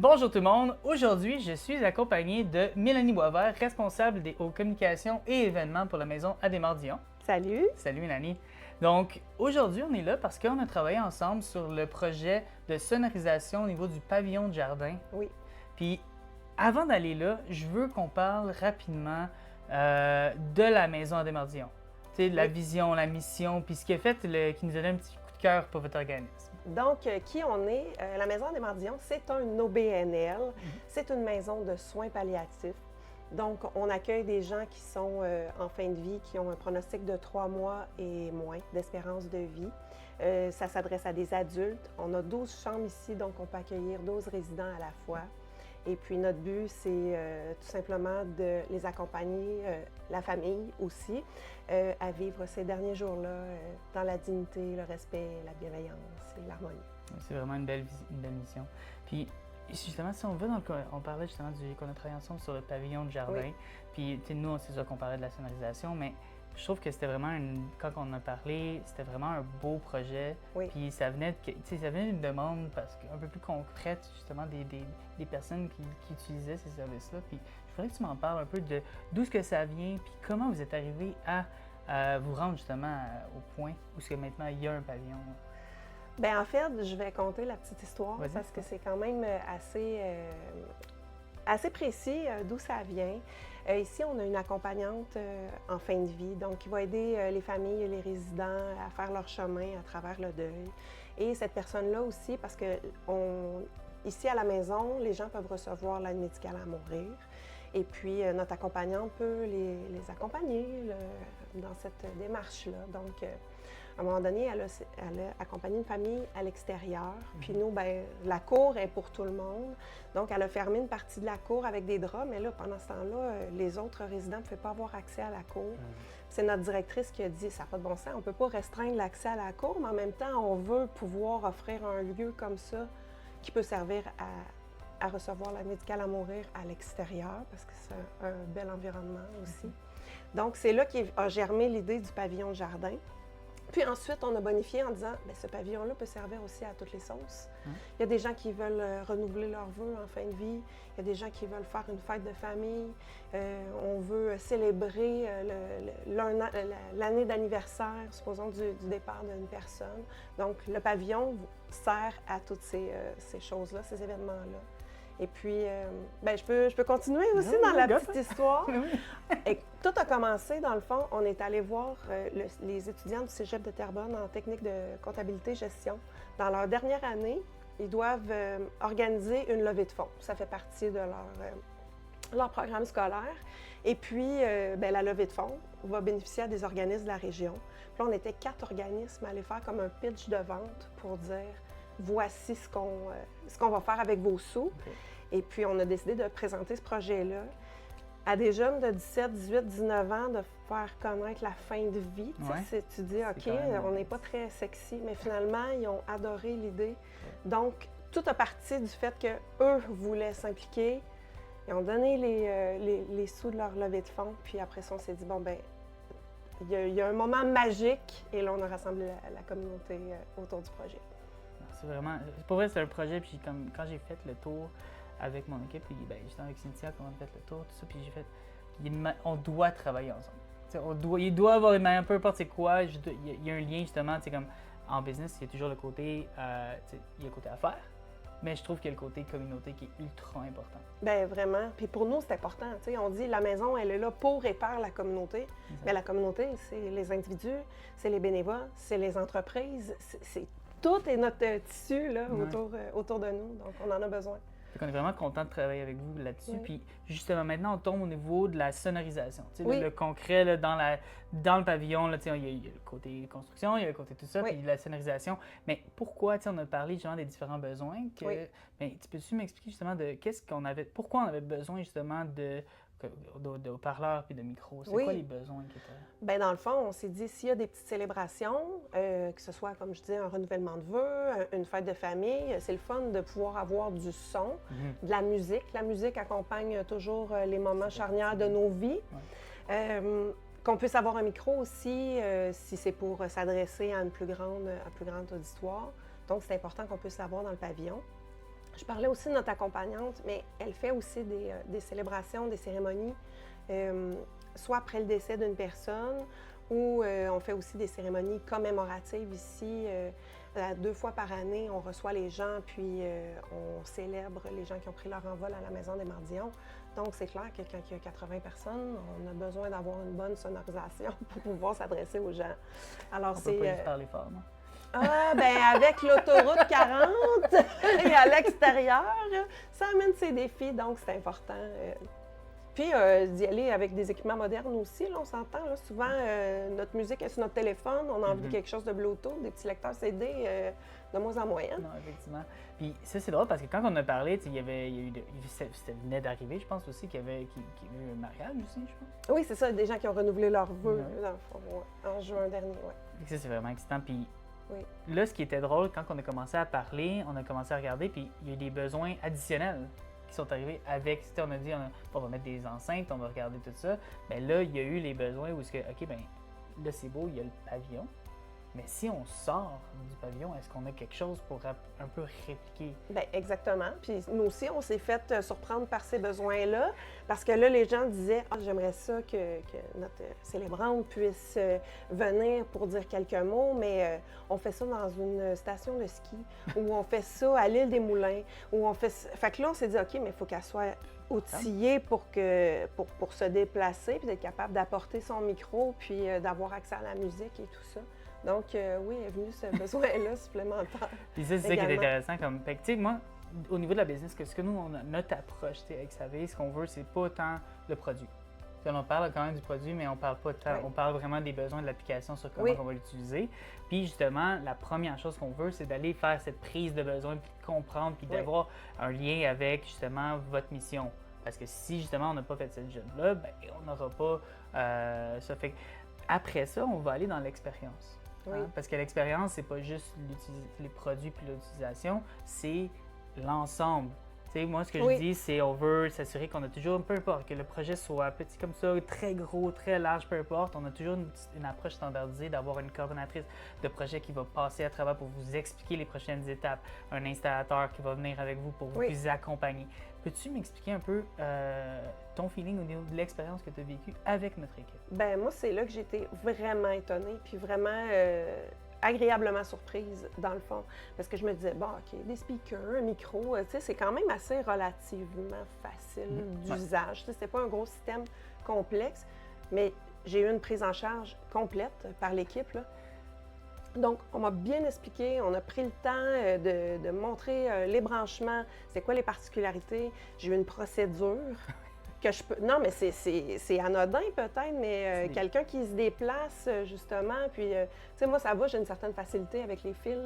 Bonjour tout le monde, aujourd'hui je suis accompagné de Mélanie Boisvert, responsable aux communications et événements pour la maison Adémar-Dion. Salut! Salut Mélanie. Donc aujourd'hui on est là parce qu'on a travaillé ensemble sur le projet de sonorisation au niveau du pavillon de jardin. Oui. Puis avant d'aller là, je veux qu'on parle rapidement de la maison Adémar-Dion. Tu sais, de la vision, la mission, puis ce qui a fait, qui nous a donné un petit coup de cœur pour votre organisme. Donc, qui on est? La Maison Adémar-Dion, c'est un OBNL. C'est une maison de soins palliatifs. Donc, on accueille des gens qui sont en fin de vie, qui ont un pronostic de 3 mois et moins d'espérance de vie. Ça s'adresse à des adultes. On a 12 chambres ici, donc on peut accueillir 12 résidents à la fois. Et puis, notre but, c'est tout simplement de les accompagner, la famille aussi, à vivre ces derniers jours-là dans la dignité, le respect, la bienveillance et l'harmonie. C'est vraiment une belle mission. Puis, justement, si on veut, on parlait justement qu'on a travaillé ensemble sur le pavillon de jardin. Oui. Puis, nous, c'est sûr qu'on parlait de la sonorisation, mais je trouve que c'était vraiment, quand on en a parlé, c'était vraiment un beau projet. Oui. Puis ça venait d'une demande un peu plus concrète, justement, des personnes qui utilisaient ces services-là. Puis je voudrais que tu m'en parles un peu de d'où est-ce que ça vient, puis comment vous êtes arrivé à vous rendre justement au point où est-ce que maintenant il y a un pavillon. Bien, en fait, je vais conter la petite histoire parce que c'est quand même assez précis d'où ça vient. Ici, on a une accompagnante en fin de vie, donc qui va aider les familles et les résidents à faire leur chemin à travers le deuil. Et cette personne-là aussi, parce que ici à la maison, les gens peuvent recevoir l'aide médicale à mourir. Et puis, notre accompagnante peut les accompagner dans cette démarche-là. Donc, à un moment donné, elle a accompagné une famille à l'extérieur. Puis nous, bien, la cour est pour tout le monde. Donc, elle a fermé une partie de la cour avec des draps. Mais là, pendant ce temps-là, les autres résidents ne pouvaient pas avoir accès à la cour. C'est notre directrice qui a dit, ça n'a pas de bon sens, on ne peut pas restreindre l'accès à la cour, mais en même temps, on veut pouvoir offrir un lieu comme ça qui peut servir à recevoir l'aide médicale à mourir à l'extérieur, parce que c'est un bel environnement aussi. Donc, c'est là qu'a germé l'idée du pavillon de jardin. Puis ensuite, on a bonifié en disant, bien, ce pavillon-là peut servir aussi à toutes les sauces. Il y a des gens qui veulent renouveler leurs vœux en fin de vie. Il y a des gens qui veulent faire une fête de famille. On veut célébrer l'année d'anniversaire, supposons, du départ d'une personne. Donc, le pavillon sert à toutes ces choses-là, ces événements-là. Et puis, bien, je peux continuer aussi dans la petite histoire. Et tout a commencé, dans le fond, on est allé voir les étudiants du Cégep de Terrebonne en technique de comptabilité-gestion. Dans leur dernière année, ils doivent organiser une levée de fonds. Ça fait partie de leur programme scolaire. Et puis, bien, la levée de fonds va bénéficier à des organismes de la région. Puis là, on était 4 organismes à aller faire comme un pitch de vente pour dire voici ce qu'on va faire avec vos sous. Okay. Et puis, on a décidé de présenter ce projet-là à des jeunes de 17, 18, 19 ans, de faire connaître la fin de vie. Ouais. Tu dis, OK, on n'est pas très sexy, mais finalement, ils ont adoré l'idée. Ouais. Donc, tout a parti du fait qu'eux voulaient s'impliquer. Ils ont donné les sous de leur levée de fonds. Puis après ça, on s'est dit, bon, ben il y a un moment magique. Et là, on a rassemblé la communauté autour du projet. C'est vraiment, pour vrai, c'est un projet, puis quand j'ai fait le tour avec mon équipe, puis ben, j'étais avec Cynthia, quand on a fait le tour, tout ça, puis j'ai fait, on doit travailler ensemble. Il doit avoir une manière, peu importe c'est quoi, il y a un lien justement, comme en business, il y a toujours le côté, il y a le côté affaires, mais je trouve qu'il y a le côté communauté qui est ultra important. Bien, vraiment. Puis pour nous, c'est important. On dit la maison, elle est là pour et par la communauté. Mais la communauté, c'est les individus, c'est les bénévoles, c'est les entreprises, tout est notre tissu là, autour de nous, donc on en a besoin. On est vraiment content de travailler avec vous là-dessus. Oui. Puis justement, maintenant, on tombe au niveau de la sonorisation. Oui. Le concret, là, dans le pavillon, là, il y a le côté construction, il y a le côté tout ça, puis la sonorisation. Mais pourquoi, on a parlé justement des différents besoins. Mais tu peux-tu m'expliquer justement pourquoi on avait besoin justement de haut-parleurs puis de micros? C'est quoi les besoins qui étaient? Bien, dans le fond, on s'est dit, s'il y a des petites célébrations, que ce soit, comme je disais, un renouvellement de vœux, une fête de famille, c'est le fun de pouvoir avoir du son, de la musique. La musique accompagne toujours les moments charnières de nos vies. Qu'on puisse avoir un micro aussi, si c'est pour s'adresser à un plus grand auditoire. Donc, c'est important qu'on puisse l'avoir dans le pavillon. Je parlais aussi de notre accompagnante, mais elle fait aussi des célébrations, des cérémonies, soit après le décès d'une personne, ou on fait aussi des cérémonies commémoratives ici. 2 fois par année, on reçoit les gens, puis on célèbre les gens qui ont pris leur envol à la Maison des Mardillons. Donc, c'est clair que quand il y a 80 personnes, on a besoin d'avoir une bonne sonorisation pour pouvoir s'adresser aux gens. Alors, on peut pas juste parler fort, non? Ah, ben avec l'autoroute 40 et à l'extérieur, ça amène ses défis, donc c'est important. Puis d'y aller avec des équipements modernes aussi, là, on s'entend. Là, souvent, notre musique est sur notre téléphone, on a envie de quelque chose de Bluetooth, des petits lecteurs CD, de moins en moins. Non, effectivement. Puis ça, c'est drôle parce que quand on a parlé, il y a eu ça venait d'arriver, je pense aussi, qu'il y avait eu un mariage aussi, je pense. Oui, c'est ça, des gens qui ont renouvelé leurs vœux, dans le fond, en juin dernier, oui. Ça, c'est vraiment excitant. Puis là, ce qui était drôle, quand on a commencé à parler, on a commencé à regarder, puis il y a eu des besoins additionnels qui sont arrivés avec, on a dit, on va mettre des enceintes, on va regarder tout ça. Mais là, il y a eu les besoins où est-ce que, OK, ben là, c'est beau, il y a le pavillon. Mais si on sort du pavillon, est-ce qu'on a quelque chose pour un peu répliquer? Bien, exactement. Puis nous aussi, on s'est fait surprendre par ces besoins-là, parce que là, les gens disaient « Ah, j'aimerais ça que notre célébrante puisse venir pour dire quelques mots, mais on fait ça dans une station de ski, ou on fait ça à l'île des Moulins, ou on fait ça... » Fait que là, on s'est dit « OK, mais il faut qu'elle soit outillée pour se déplacer, puis d'être capable d'apporter son micro, puis d'avoir accès à la musique et tout ça. » Donc, oui, est venu ce besoin-là supplémentaire. Puis ça, c'est ça qui est intéressant. Fait que, tu sais, moi, au niveau de la business, ce que nous, notre approche avec Savé, ce qu'on veut, c'est pas tant le produit. T'sais, on parle quand même du produit, mais on parle pas tant. On parle vraiment des besoins de l'application sur comment on va l'utiliser. Puis justement, la première chose qu'on veut, c'est d'aller faire cette prise de besoin, puis de comprendre, puis d'avoir un lien avec justement votre mission. Parce que si justement on n'a pas fait cette job-là, ben on n'aura pas ça. Fait après ça, on va aller dans l'expérience. Hein? Parce que l'expérience, c'est pas juste les produits puis l'utilisation, c'est l'ensemble. Tu sais, moi, ce que je dis, c'est on veut s'assurer qu'on a toujours, peu importe, que le projet soit petit comme ça, très gros, très large, peu importe, on a toujours une approche standardisée d'avoir une coordonnatrice de projet qui va passer à travers pour vous expliquer les prochaines étapes, un installateur qui va venir avec vous pour vous accompagner. Peux-tu m'expliquer un peu ton feeling au niveau de l'expérience que tu as vécue avec notre équipe? Bien, moi, c'est là que j'ai été vraiment étonnée, puis vraiment agréablement surprise, dans le fond. Parce que je me disais, bon, OK, des speakers, un micro, tu sais, c'est quand même assez relativement facile d'usage. Tu sais, c'est pas un gros système complexe, mais j'ai eu une prise en charge complète par l'équipe, là. Donc, on m'a bien expliqué, on a pris le temps de montrer les branchements, c'est quoi les particularités. J'ai eu une procédure que je peux... Non, mais c'est anodin peut-être, mais quelqu'un qui se déplace, justement, puis, tu sais, moi, ça va, j'ai une certaine facilité avec les fils,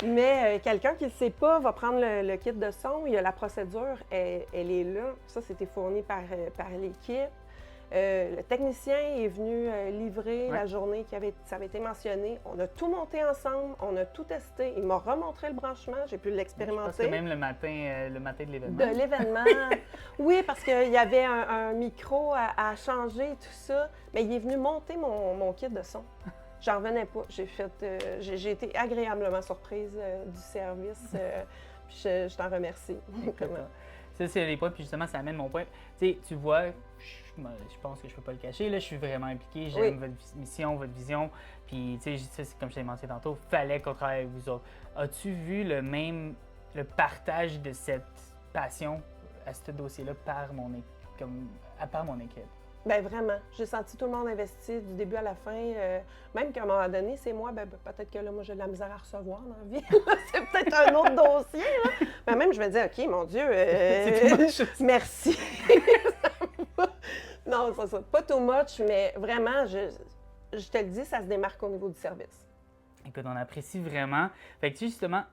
mais quelqu'un qui ne sait pas va prendre le kit de son, il y a la procédure, elle est là. Ça, c'était fourni par l'équipe. Le technicien est venu livrer la journée ça avait été mentionné. On a tout monté ensemble, on a tout testé. Il m'a remontré le branchement, j'ai pu l'expérimenter. Je pense que même le matin de l'événement. De l'événement. Oui, parce qu'il y avait un micro à changer, tout ça. Mais il est venu monter mon kit de son. J'en revenais pas. J'ai été agréablement surprise du service. Puis je t'en remercie. Ça, c'est les points, puis justement, ça amène mon point. Tu sais, tu vois, je pense que je peux pas le cacher, là, je suis vraiment impliqué, j'aime votre mission, votre vision, puis tu sais, comme je t'ai mentionné tantôt, il fallait qu'on travaille avec vous autres. As-tu vu le partage de cette passion à ce dossier-là par mon équipe? Bien, vraiment. J'ai senti tout le monde investi du début à la fin. Même qu'à un moment donné, c'est moi, ben, peut-être que là, moi, j'ai de la misère à recevoir dans la vie. C'est peut-être un autre dossier. Là. Mais même, je me dis, OK, mon Dieu, merci. Non, ça, pas too much, mais vraiment, je te le dis, ça se démarque au niveau du service. Écoute, on apprécie vraiment. Fait que justement,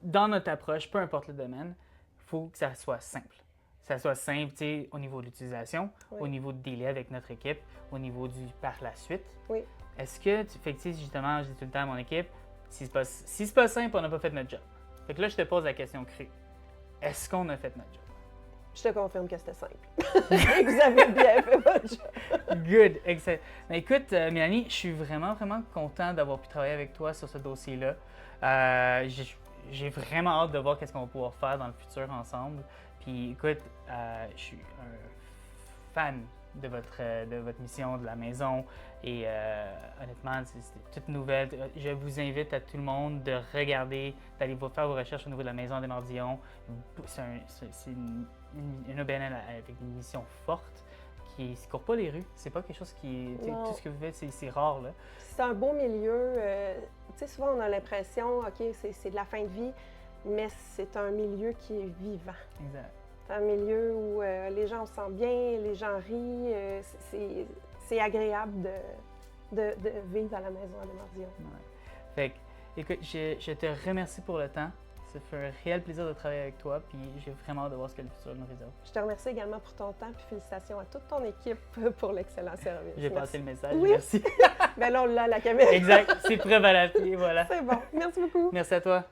dans notre approche, peu importe le domaine, il faut que ça soit simple. Que ça soit simple, tu sais, au niveau de l'utilisation, au niveau de délai avec notre équipe, au niveau du par la suite. Oui. Est-ce que, fait que, justement, je dis tout le temps à mon équipe, si c'est pas simple, on n'a pas fait notre job. Fait que là, je te pose la question crue. Est-ce qu'on a fait notre job? Je te confirme que c'était simple. Vous avez bien fait votre job. Good, excellent. Ben, écoute, Mélanie, je suis vraiment, vraiment content d'avoir pu travailler avec toi sur ce dossier-là. j'ai vraiment hâte de voir qu'est-ce qu'on va pouvoir faire dans le futur ensemble. Puis écoute, je suis un fan de votre mission, de la maison. Et honnêtement, c'est toute nouvelle. Je vous invite à tout le monde de regarder, d'aller faire vos recherches au niveau de la maison Desmardillons. C'est une OBNL avec une mission forte qui ne court pas les rues. C'est pas quelque chose qui... Tout ce que vous faites, c'est rare, là. C'est un beau milieu. Tu sais, souvent, on a l'impression, OK, c'est de la fin de vie, mais c'est un milieu qui est vivant. Exact. C'est un milieu où les gens se sentent bien, les gens rient. C'est agréable de vivre à la maison à Desmardillons. Ouais. Fait que, écoute, je te remercie pour le temps. Ça fait un réel plaisir de travailler avec toi, puis j'ai vraiment hâte de voir ce que le futur nous réserve. Je te remercie également pour ton temps, puis félicitations à toute ton équipe pour l'excellent service. J'ai passé le message, oui. Merci. Bien là, on l'a à la caméra. Exact, c'est preuve à l'appui, voilà. C'est bon, merci beaucoup. Merci à toi.